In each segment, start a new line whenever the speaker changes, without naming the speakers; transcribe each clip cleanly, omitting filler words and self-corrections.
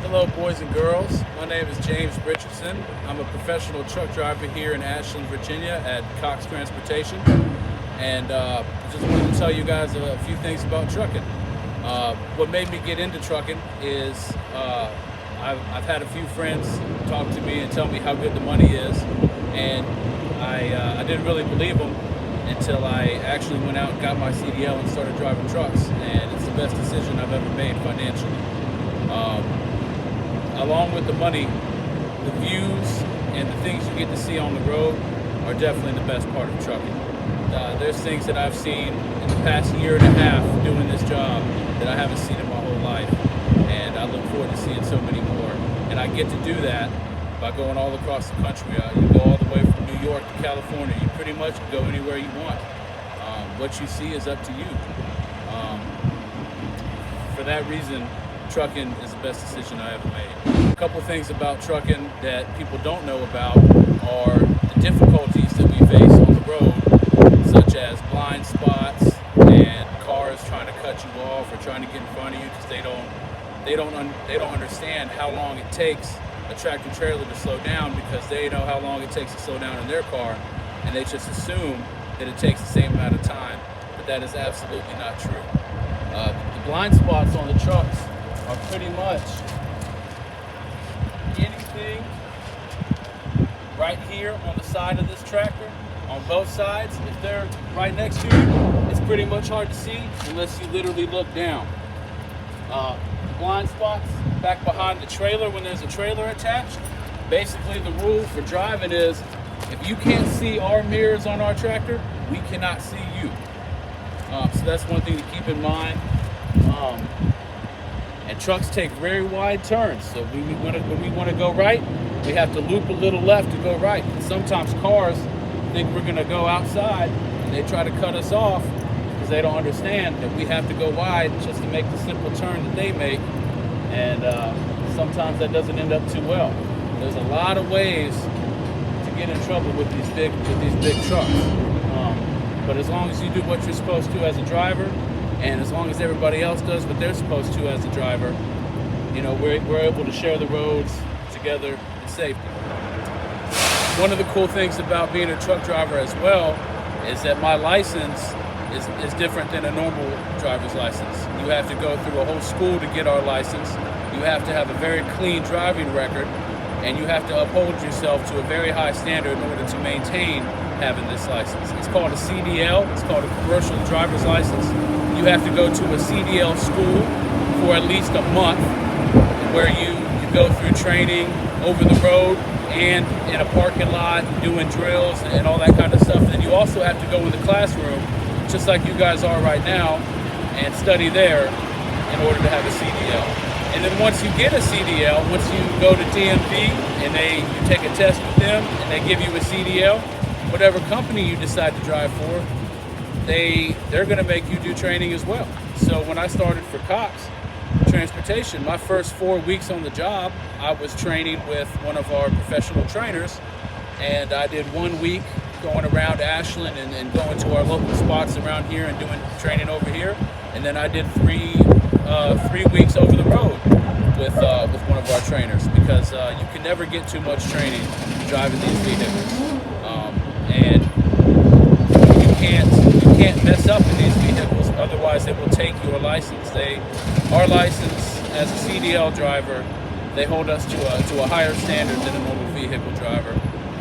Hello, boys and girls. My name is James Richardson. I'm a professional truck driver here in Ashland, Virginia at Cox Transportation. And I just wanted to tell you guys a few things about trucking. What made me get into trucking is I've had a few friends talk to me and tell me how good the money is. And I didn't really believe them until I actually went out and got my CDL and started driving trucks. And it's the best decision I've ever made financially. Along with the money, the views and the things you get to see on the road are definitely the best part of trucking. There's things that I've seen in the past year and a half doing this job that I haven't seen in my whole life, and I look forward to seeing so many more. And I get to do that by going all across the country. You go all the way from New York to California. You pretty much can go anywhere you want. What you see is up to you. For that reason, trucking is the best decision I ever made. A couple things about trucking that people don't know about are the difficulties that we face on the road, such as blind spots and cars trying to cut you off or trying to get in front of you because they don't understand how long it takes a tractor trailer to slow down, because they know how long it takes to slow down in their car, and they just assume that it takes the same amount of time, but that is absolutely not true. The blind spots on the trucks are pretty much anything right here on the side of this tractor, on both sides. If they're right next to you, it's pretty much hard to see unless you literally look down. Blind spots back behind the trailer when there's a trailer attached. Basically, the rule for driving is if you can't see our mirrors on our tractor, we cannot see you. So that's one thing to keep in mind. And trucks take very wide turns, so when we want to go right, we have to loop a little left to go right. And sometimes cars think we're going to go outside, and they try to cut us off because they don't understand that we have to go wide just to make the simple turn that they make. And sometimes that doesn't end up too well. There's a lot of ways to get in trouble with these big trucks. But as long as you do what you're supposed to as a driver, and as long as everybody else does what they're supposed to as a driver, you know, we're able to share the roads together in safety. One of the cool things about being a truck driver as well is that my license is different than a normal driver's license. You have to go through a whole school to get our license. You have to have a very clean driving record, and you have to uphold yourself to a very high standard in order to maintain having this license. It's called a CDL. It's called a commercial driver's license. You have to go to a CDL school for at least a month, where you go through training over the road and in a parking lot doing drills and all that kind of stuff. And then you also have to go in the classroom, just like you guys are right now, and study there in order to have a CDL. And then once you get a CDL, once you go to DMV and you take a test with them and they give you a CDL, whatever company you decide to drive for, they're going to make you do training as well. So when I started for Cox Transportation, my first 4 weeks on the job, I was training with one of our professional trainers, and I did 1 week going around Ashland and going to our local spots around here and doing training over here. And then I did 3 weeks over the road with one of our trainers, because you can never get too much training driving these vehicles. And you can't mess up in these vehicles, otherwise they will take your license. Our license as a CDL driver, they hold us to a higher standard than a normal vehicle driver.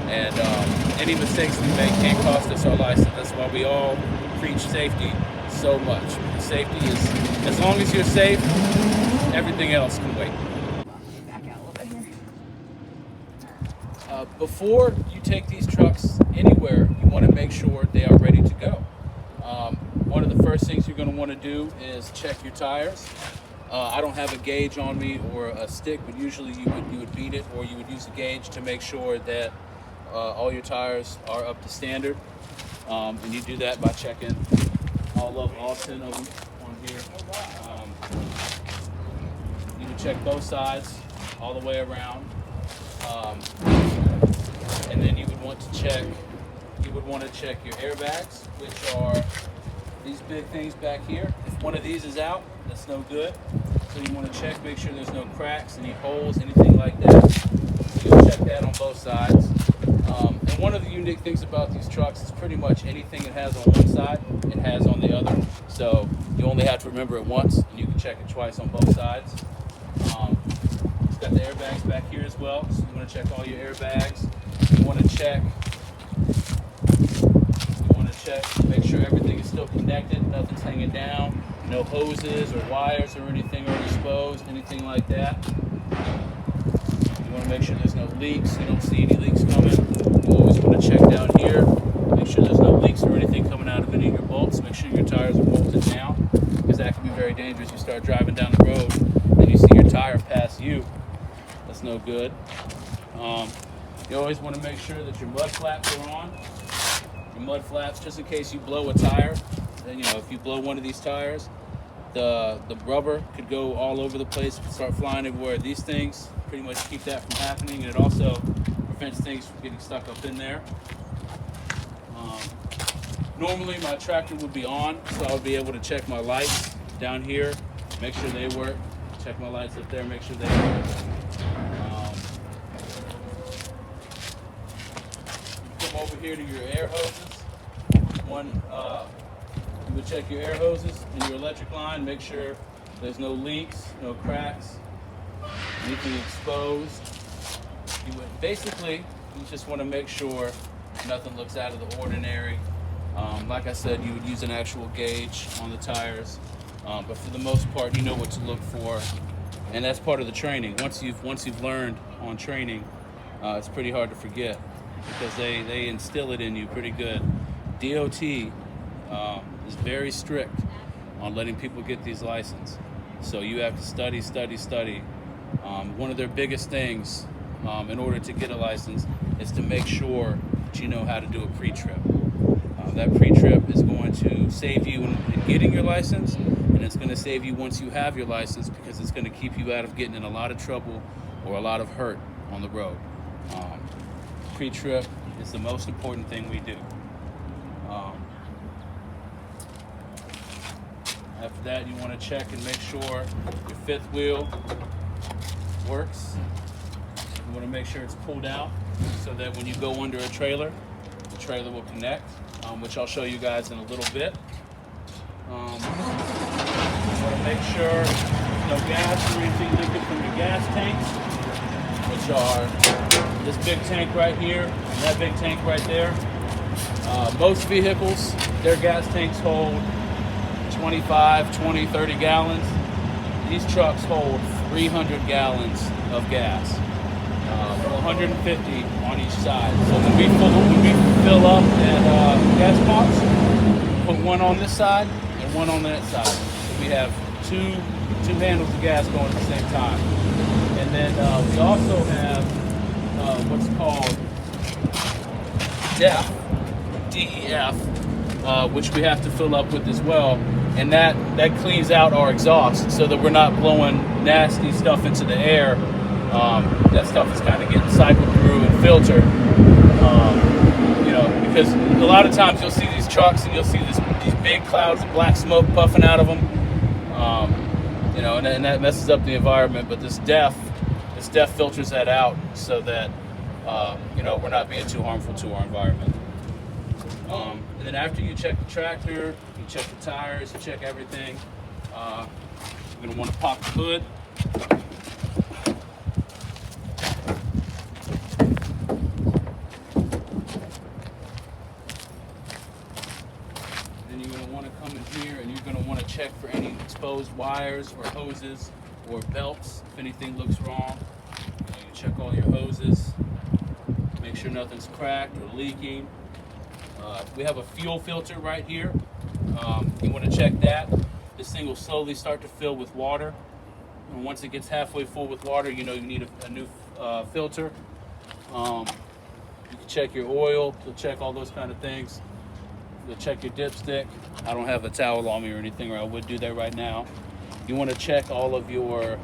And any mistakes we make can't cost us our license. That's why we all preach safety so much. Safety is, as long as you're safe, everything else can wait.
Back out a little bit here.
Before you take these trucks anywhere, you want to make sure they are ready to go. One of the first things you're going to want to do is check your tires. I don't have a gauge on me or a stick, but usually you would beat it, or you would use a gauge to make sure that all your tires are up to standard. And you do that by checking all 10 of them on here. You would check both sides all the way around. And then you would want to check your airbags, which are these big things back here. If one of these is out, that's no good. So you want to check, make sure there's no cracks, any holes, anything like that. So you'll check that on both sides. And one of the unique things about these trucks is pretty much anything it has on one side, it has on the other. So you only have to remember it once, and you can check it twice on both sides. It's got the airbags back here as well, so you want to check all your airbags. You want to check, make sure everything is still connected, nothing's hanging down, no hoses or wires or anything are exposed, anything like that. You want to make sure there's no leaks. You don't see any leaks coming. You always want to check down here, make sure there's no leaks or anything coming out of any of your bolts. Make sure your tires are bolted down, because that can be very dangerous. You start driving down the road and you see your tire pass you. That's no good. You always want to make sure that your mud flaps are on. Your mud flaps, just in case you blow a tire. Then, if you blow one of these tires, the rubber could go all over the place, could start flying everywhere. These things pretty much keep that from happening, and it also prevents things from getting stuck up in there. Normally my tractor would be on, so I would be able to check my lights down here, make sure they work. Check my lights up there, make sure they work. Come over here to your air hoses. You would check your air hoses and your electric line, make sure there's no leaks, no cracks, anything exposed. You just want to make sure nothing looks out of the ordinary. Like I said, you would use an actual gauge on the tires, but for the most part, you know what to look for, and that's part of the training. Once you've learned on training, it's pretty hard to forget, because they instill it in you pretty good. DOT is very strict on letting people get these licenses, so you have to study. One of their biggest things in order to get a license is to make sure that you know how to do a pre-trip. That pre-trip is going to save you in getting your license, and it's going to save you once you have your license, because it's going to keep you out of getting in a lot of trouble or a lot of hurt on the road. Pre-trip is the most important thing we do. After that, you want to check and make sure your fifth wheel works. You want to make sure it's pulled out so that when you go under a trailer, the trailer will connect, which I'll show you guys in a little bit. You want to make sure no gas or anything leaking from your gas tanks, which are this big tank right here and that big tank right there. Most vehicles, their gas tanks hold 25, 20, 30 gallons. These trucks hold 300 gallons of gas, 150 on each side. So when we fill up at gas pumps, put one on this side and one on that side. So we have two handles of gas going at the same time. And then we also have what's called DEF, which we have to fill up with as well, and that cleans out our exhaust so that we're not blowing nasty stuff into the air. That stuff is kind of getting cycled through and filtered, because a lot of times you'll see these trucks and you'll see these big clouds of black smoke puffing out of them, and that messes up the environment. But this DEF filters that out so that we're not being too harmful to our environment. And then after you check the tractor, you check the tires, you check everything, you're going to want to pop the hood. Then you're going to want to come in here and you're going to want to check for any exposed wires or hoses or belts if anything looks wrong. You check all your hoses, make sure nothing's cracked or leaking. We have a fuel filter right here. You want to check that. This thing will slowly start to fill with water. And once it gets halfway full with water, you need a new filter. You can check your oil. You'll check all those kind of things. You'll check your dipstick. I don't have a towel on me or anything, or I would do that right now. You want to check all of your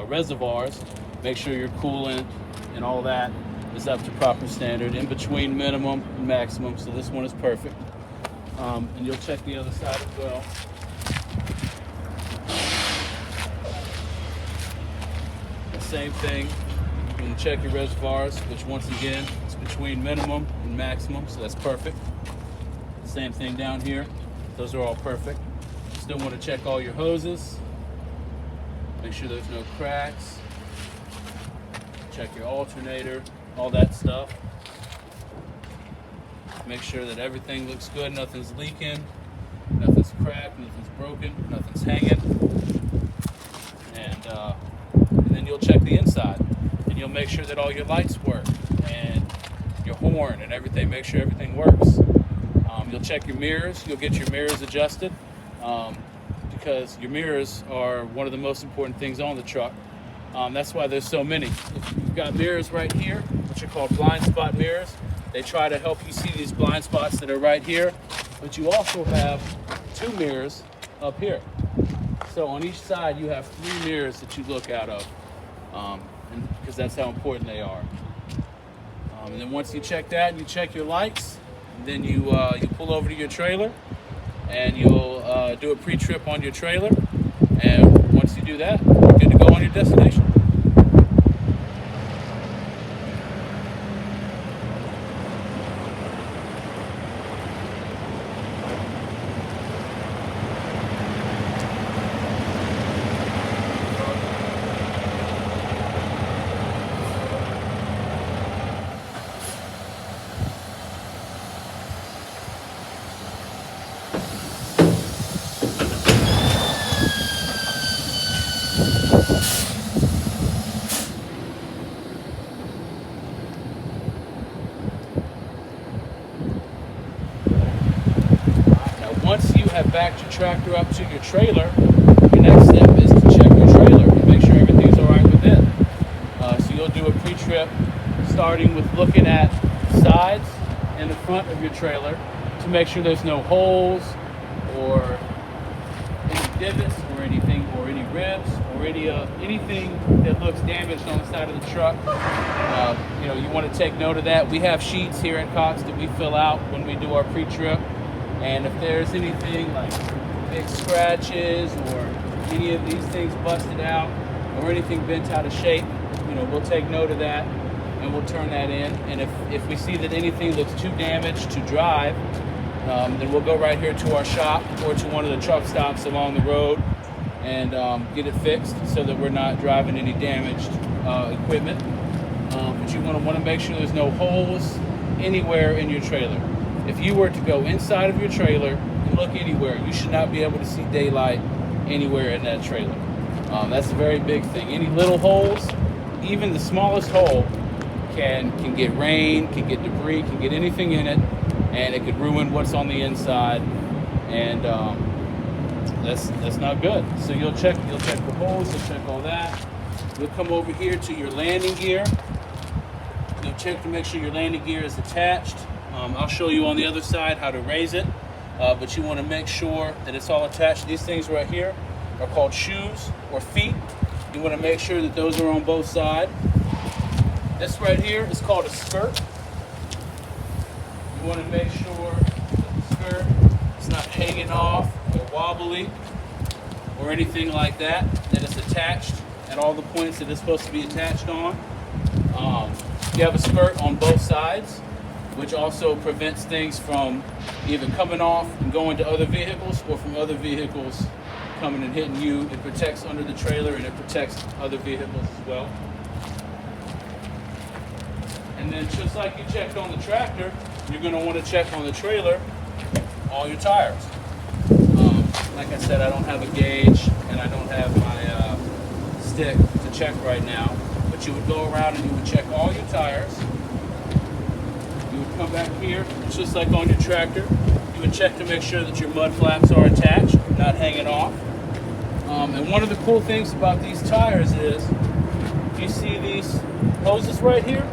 reservoirs. Make sure your coolant and all that is up to proper standard, in between minimum and maximum, so this one is perfect. And you'll check the other side as well. same thing. You can check your reservoirs, which once again is between minimum and maximum, so that's perfect. Same thing down here. Those are all perfect. Still want to check all your hoses. Make sure there's no cracks. Check your alternator, all that stuff. Make sure that everything looks good, nothing's leaking, nothing's cracked, nothing's broken, nothing's hanging. And then you'll check the inside. And you'll make sure that all your lights work and your horn and everything. Make sure everything works. You'll check your mirrors. You'll get your mirrors adjusted because your mirrors are one of the most important things on the truck. That's why there's so many. You've got mirrors right here, which are called blind spot mirrors. They try to help you see these blind spots that are right here, but you also have 2 mirrors up here. So on each side, you have 3 mirrors that you look out of, because that's how important they are. And then once you check that, you check your lights, and then you pull over to your trailer, and you'll do a pre-trip on your trailer. And once you do that, you're good to go on your destination. Once you have backed your tractor up to your trailer, your next step is to check your trailer and make sure everything's all right within. So you'll do a pre-trip starting with looking at the sides and the front of your trailer to make sure there's no holes or any divots or anything or any ribs or anything that looks damaged on the side of the truck. You want to take note of that. We have sheets here at Cox that we fill out when we do our pre-trip. And if there's anything like big scratches or any of these things busted out or anything bent out of shape, we'll take note of that and we'll turn that in. And if we see that anything looks too damaged to drive, then we'll go right here to our shop or to one of the truck stops along the road and get it fixed so that we're not driving any damaged equipment. But you want to make sure there's no holes anywhere in your trailer. If you were to go inside of your trailer and look anywhere, you should not be able to see daylight anywhere in that trailer. That's a very big thing. Any little holes, even the smallest hole, can get rain, can get debris, can get anything in it, and it could ruin what's on the inside, and that's not good. So you'll check the holes, you'll check all that. You'll come over here to your landing gear. You'll check to make sure your landing gear is attached. I'll show you on the other side how to raise it, but you want to make sure that it's all attached. These things right here are called shoes or feet. You want to make sure that those are on both sides. This right here is called a skirt. You want to make sure that the skirt is not hanging off or wobbly or anything like that, that it's attached at all the points that it's supposed to be attached on. You have a skirt on both sides, which also prevents things from either coming off and going to other vehicles or from other vehicles coming and hitting you. It protects under the trailer and it protects other vehicles as well. And then just like you checked on the tractor, you're going to want to check on the trailer all your tires. Like I said, I don't have a gauge and I don't have my stick to check right now, but you would go around and you would check all your tires. You would come back here, just like on your tractor. You would check to make sure that your mud flaps are attached, not hanging off. And one of the cool things about these tires is, you see these hoses right here?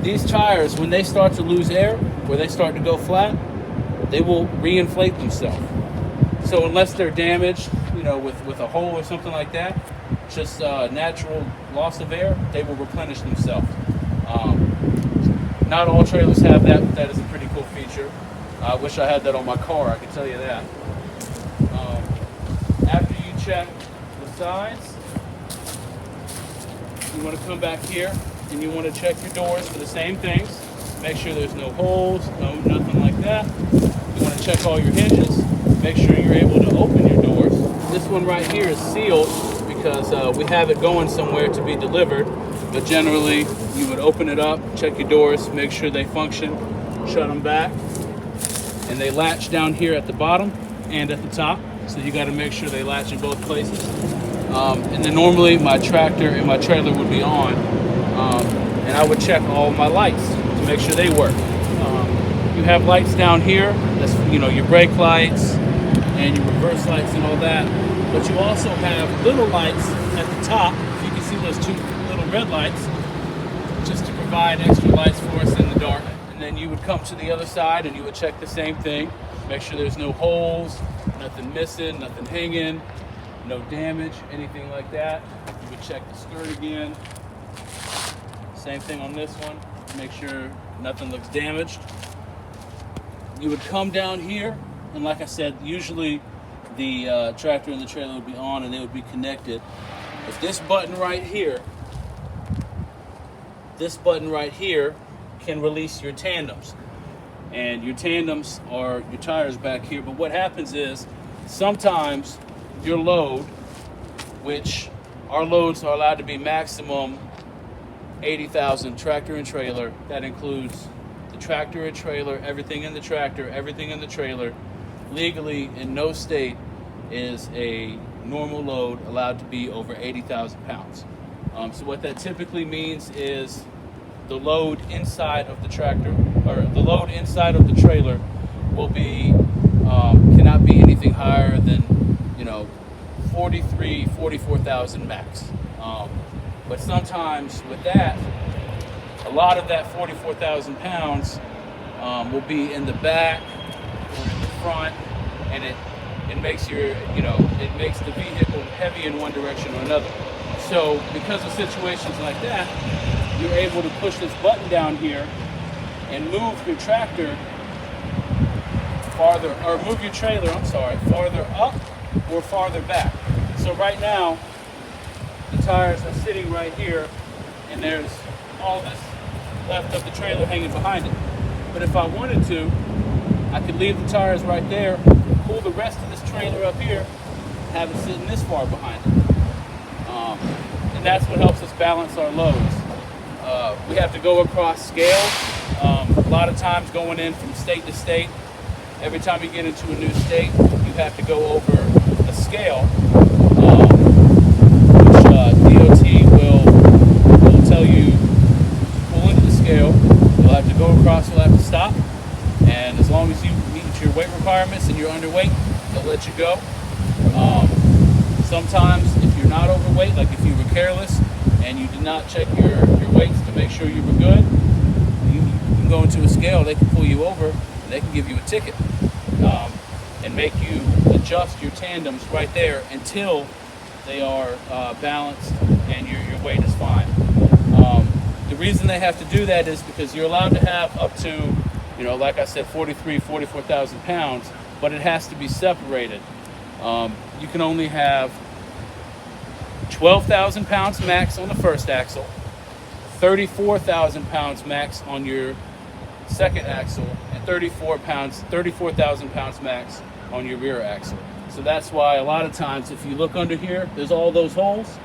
These tires, when they start to lose air, where they start to go flat, they will reinflate themselves. So unless they're damaged, with a hole or something like that, just natural loss of air, they will replenish themselves. Not all trailers have that, but that is a pretty cool feature. I wish I had that on my car, I can tell you that. After you check the sides, you want to come back here and you want to check your doors for the same things. Make sure there's no holes, nothing like that. You want to check all your hinges. Make sure you're able to open your doors. This one right here is sealed because we have it going somewhere to be delivered. But generally, you would open it up, check your doors, make sure they function, shut them back. And they latch down here at the bottom and at the top. So you got to make sure they latch in both places. And then normally my tractor and my trailer would be on. And I would check all my lights to make sure they work. You have lights down here, that's your brake lights and your reverse lights and all that. But you also have little lights at the top. You can see those two little red lights, just to provide extra lights for us in the dark. And then you would come to the other side and you would check the same thing. Make sure there's no holes, nothing missing, nothing hanging, no damage, anything like that. You would check the skirt again. Same thing on this one. Make sure nothing looks damaged. You would come down here, and like I said, usually the tractor and the trailer would be on and they would be connected. If this button right here can release your tandems. And your tandems are your tires back here. But what happens is sometimes your load, which our loads are allowed to be maximum 80,000 tractor and trailer. That includes the tractor and trailer, everything in the tractor, everything in the trailer. Legally, in no state is a normal load allowed to be over 80,000 pounds. So what that typically means is the load inside of the tractor, or the load inside of the trailer, will be cannot be anything higher than 44,000 max. But sometimes with that, a lot of that 44,000 pounds will be in the back or in the front, and it makes it makes the vehicle heavy in one direction or another. So because of situations like that, you're able to push this button down here and move your tractor farther, or move your trailer, farther up or farther back. So right now, the tires are sitting right here, and there's all this left of the trailer hanging behind it. But if I wanted to, I could leave the tires right there, pull the rest of this trailer up here, and have it sitting this far behind it. And that's what helps us balance our loads. We have to go across scales. A lot of times going in from state to state, every time you get into a new state, you have to go over a scale, which DOT will tell you to pull into the scale. You'll have to go across, you'll have to stop, and as long as you meet your weight requirements and you're underweight, they'll let you go. Sometimes if you're not overweight, like if you were careless and you did not check your weights to make sure you were good, you can go into a scale, they can pull you over, and they can give you a ticket and make you adjust your tandems right there until they are balanced and your weight is fine. The reason they have to do that is because you're allowed to have up to, like I said, 44,000 pounds, but it has to be separated. You can only have 12,000 pounds max on the first axle, 34,000 pounds max on your second axle, and 34,000 pounds max on your rear axle. So that's why a lot of times if you look under here, there's all those holes,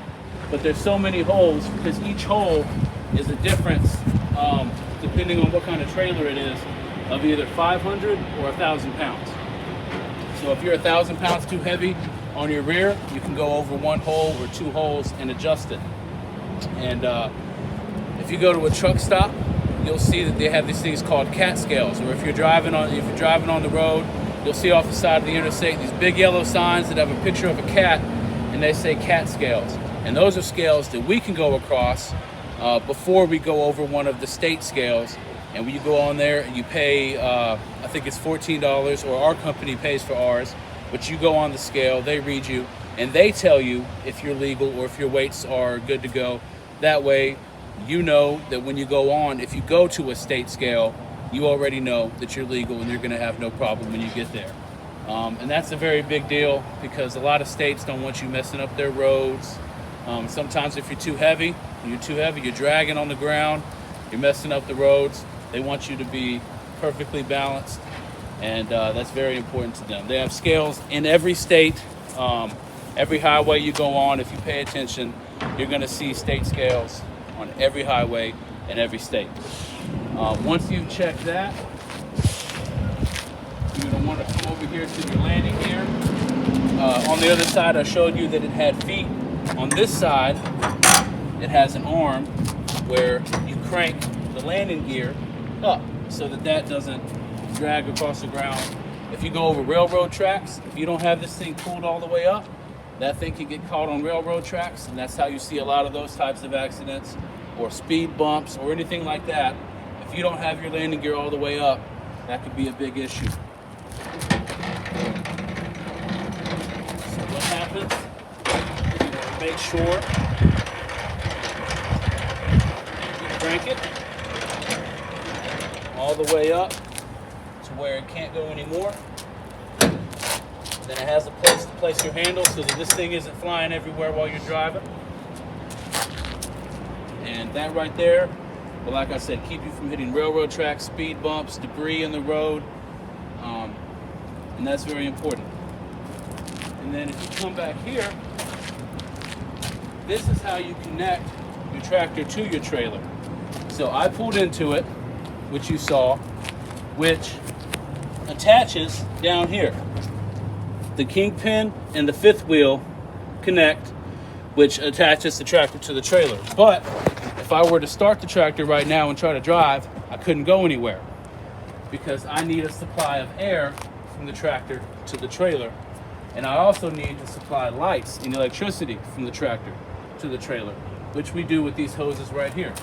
but there's so many holes because each hole is a difference, depending on what kind of trailer it is, of either 500 or 1,000 pounds. So if you're 1,000 pounds too heavy on your rear, you can go over one hole or two holes and adjust it. And if you go to a truck stop, you'll see that they have these things called cat scales. Or if you're driving on the road, you'll see off the side of the interstate these big yellow signs that have a picture of a cat, and they say cat scales. And those are scales that we can go across before we go over one of the state scales. And when you go on there and you pay, I think it's $14, or our company pays for ours, but you go on the scale, they read you, and they tell you if you're legal or if your weights are good to go. That way, you know that when you go on, if you go to a state scale, you already know that you're legal and you're going to have no problem when you get there. And that's a very big deal because a lot of states don't want you messing up their roads. Sometimes if you're too heavy, You're too heavy, you're dragging on the ground, you're messing up the roads. They want you to be perfectly balanced, and that's very important to them. They have scales in every state, every highway you go on. If you pay attention, you're going to see state scales on every highway in every state. Once you've checked that, you're going to want to come over here to your landing gear. On the other side, I showed you that it had feet. On this side, it has an arm where you crank the landing gear up so that doesn't drag across the ground. If you go over railroad tracks, if you don't have this thing pulled all the way up, that thing can get caught on railroad tracks, and that's how you see a lot of those types of accidents, or speed bumps, or anything like that. If you don't have your landing gear all the way up, that could be a big issue. So what happens, you want to make sure you crank it all the way up to where it can't go anymore. Then it has a place to place your handle so that this thing isn't flying everywhere while you're driving. And that right there, well, like I said, keep you from hitting railroad tracks, speed bumps, debris in the road, and that's very important. And then if you come back here, this is how you connect your tractor to your trailer. So I pulled into it, which you saw, which attaches down here. The kingpin and the fifth wheel connect, which attaches the tractor to the trailer. But if I were to start the tractor right now and try to drive, I couldn't go anywhere because I need a supply of air from the tractor to the trailer. And I also need to supply lights and electricity from the tractor to the trailer, which we do with these hoses right here.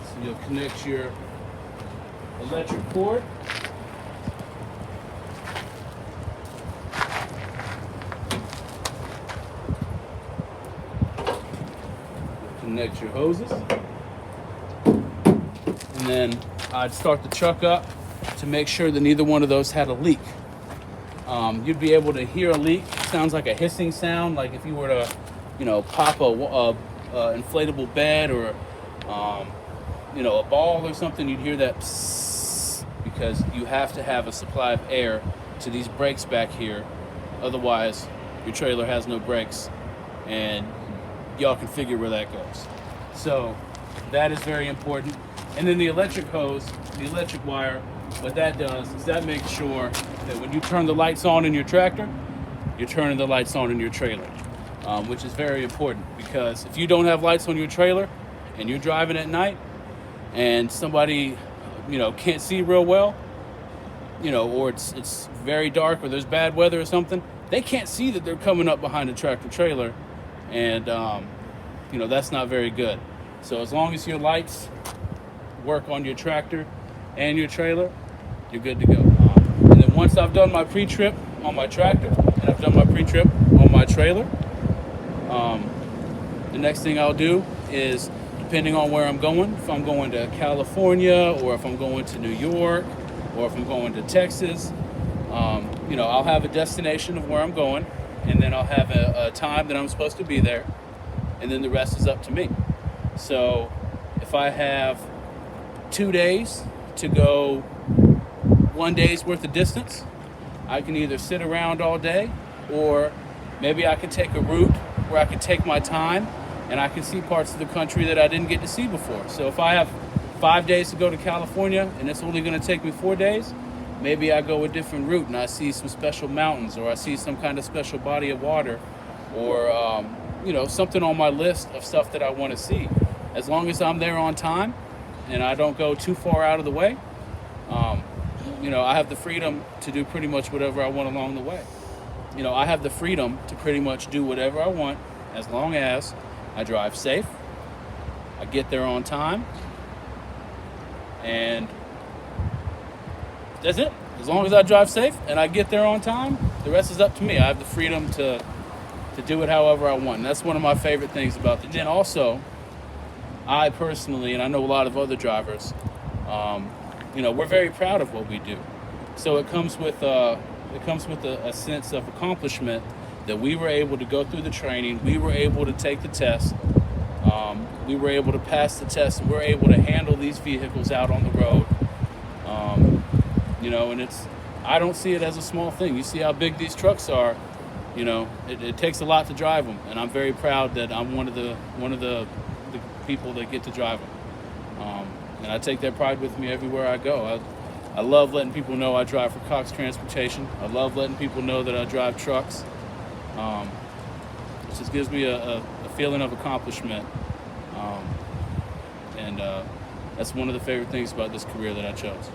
So you'll connect your electric cord. Connect your hoses, and then I'd start the truck up to make sure that neither one of those had a leak. You'd be able to hear a leak. It sounds like a hissing sound, like if you were to, pop a inflatable bed or, a ball or something. You'd hear that psss, because you have to have a supply of air to these brakes back here. Otherwise, your trailer has no brakes, and y'all can figure where that goes. So that is very important. And then the electric hose, the electric wire, what that does is that makes sure that when you turn the lights on in your tractor, you're turning the lights on in your trailer, which is very important, because if you don't have lights on your trailer and you're driving at night and somebody, can't see real well, or it's very dark or there's bad weather or something, they can't see that they're coming up behind a tractor trailer. And, that's not very good. So as long as your lights work on your tractor and your trailer, you're good to go. And then once I've done my pre-trip on my tractor and I've done my pre-trip on my trailer, the next thing I'll do is, depending on where I'm going, if I'm going to California or if I'm going to New York or if I'm going to Texas, I'll have a destination of where I'm going, and then I'll have a time that I'm supposed to be there, and then the rest is up to me. So if I have 2 days to go 1 day's worth of distance, I can either sit around all day, or maybe I can take a route where I can take my time and I can see parts of the country that I didn't get to see before. So if I have 5 days to go to California and it's only going to take me 4 days, maybe I go a different route and I see some special mountains, or I see some kind of special body of water, or something on my list of stuff that I want to see. As long as I'm there on time and I don't go too far out of the way, I have the freedom to do pretty much whatever I want along the way. I have the freedom to pretty much do whatever I want as long as I drive safe, I get there on time, and that's it. As long as I drive safe and I get there on time, the rest is up to me. I have the freedom to do it however I want. And that's one of my favorite things about it. And also, I personally, and I know a lot of other drivers, we're very proud of what we do. So it comes with a sense of accomplishment that we were able to go through the training, we were able to take the test, we were able to pass the test, and we're able to handle these vehicles out on the road. And I don't see it as a small thing. You see how big these trucks are. It takes a lot to drive them, and I'm very proud that I'm one of the people that get to drive them. And I take that pride with me everywhere I go. I love letting people know I drive for Cox Transportation. I love letting people know that I drive trucks. It just gives me a feeling of accomplishment. And that's one of the favorite things about this career that I chose.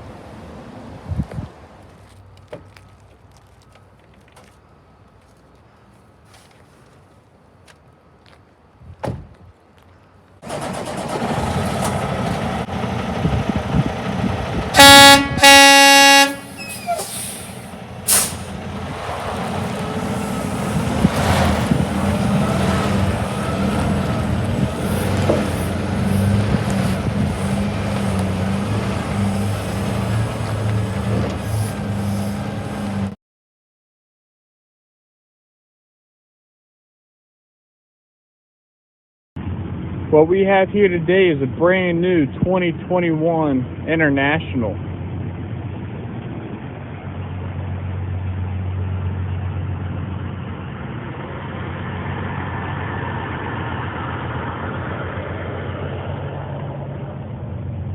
What we have here today is a brand new 2021 International.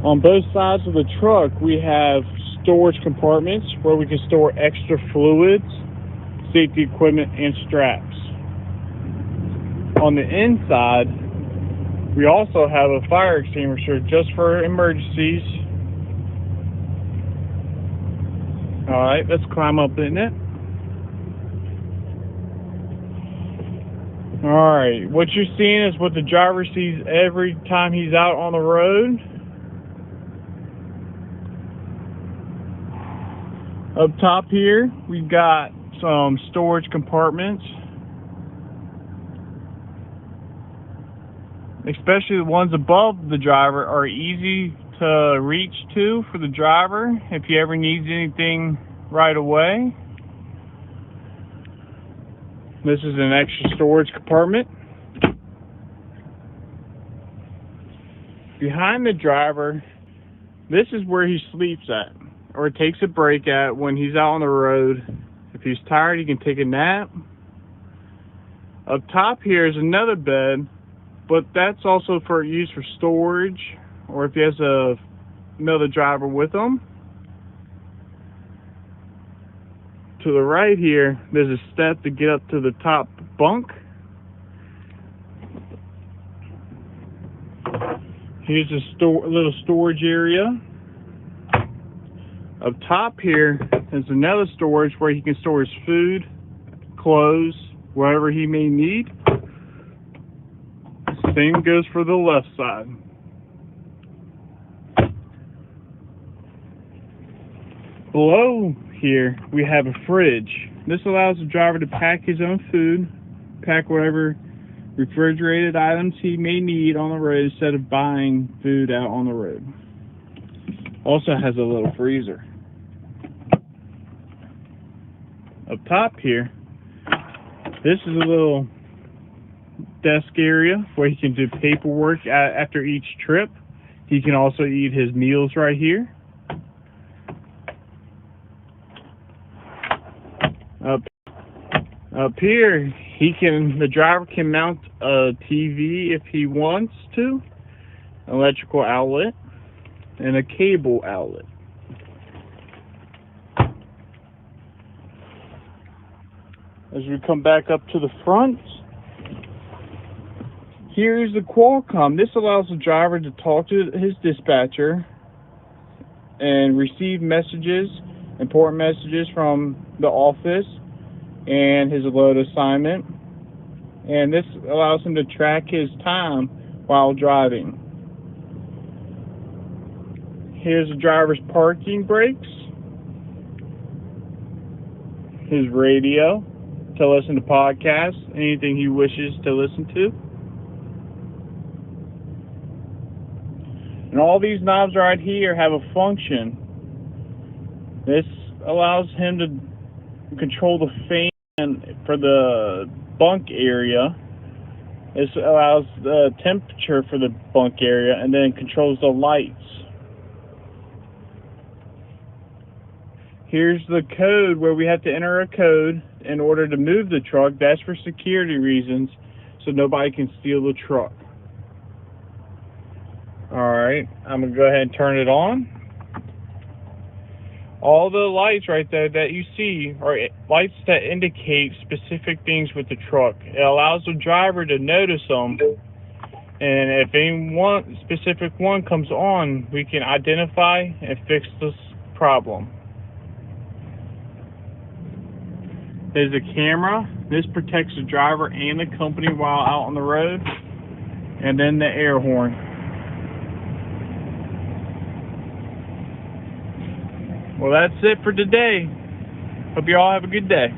On both sides of the truck, we have storage compartments where we can store extra fluids, safety equipment, and straps. On the inside, we also have a fire extinguisher just for emergencies. Alright, let's climb up in it. Alright, what you're seeing is what the driver sees every time he's out on the road. Up top here, we've got some storage compartments. Especially the ones above the driver are easy to reach to for the driver if he ever needs anything right away. This is an extra storage compartment. Behind the driver, this is where he sleeps at, or takes a break at when he's out on the road. If he's tired, he can take a nap. Up top here is another bed, but that's also for use for storage, or if he has another driver with him. To the right here, there's a step to get up to the top bunk. Here's a little storage area. Up top here is another storage where he can store his food, clothes, whatever he may need. Same goes for the left side. Below here, we have a fridge. This allows the driver to pack his own food, pack whatever refrigerated items he may need on the road instead of buying food out on the road. Also has a little freezer. Up top here, this is a little desk area where he can do paperwork after each trip. He can also eat his meals right here. Up here, the driver can mount a TV if he wants to, an electrical outlet, and a cable outlet. As we come back up to the front, here's the Qualcomm. This allows the driver to talk to his dispatcher and receive messages, important messages from the office and his load assignment. And this allows him to track his time while driving. Here's the driver's parking brakes, his radio to listen to podcasts, anything he wishes to listen to. And all these knobs right here have a function. This allows him to control the fan And for the bunk area, this allows the temperature for the bunk area and then controls the lights. Here's the code where we have to enter a code in order to move the truck. That's for security reasons, so nobody can steal the truck. Alright, I'm going to go ahead and turn it on. All the lights right there that you see are lights that indicate specific things with the truck. It allows the driver to notice them, and if any one specific one comes on, we can identify and fix this problem. There's a camera. This protects the driver and the company while out on the road. And then the air horn. Well, that's it for today. Hope you all have a good day.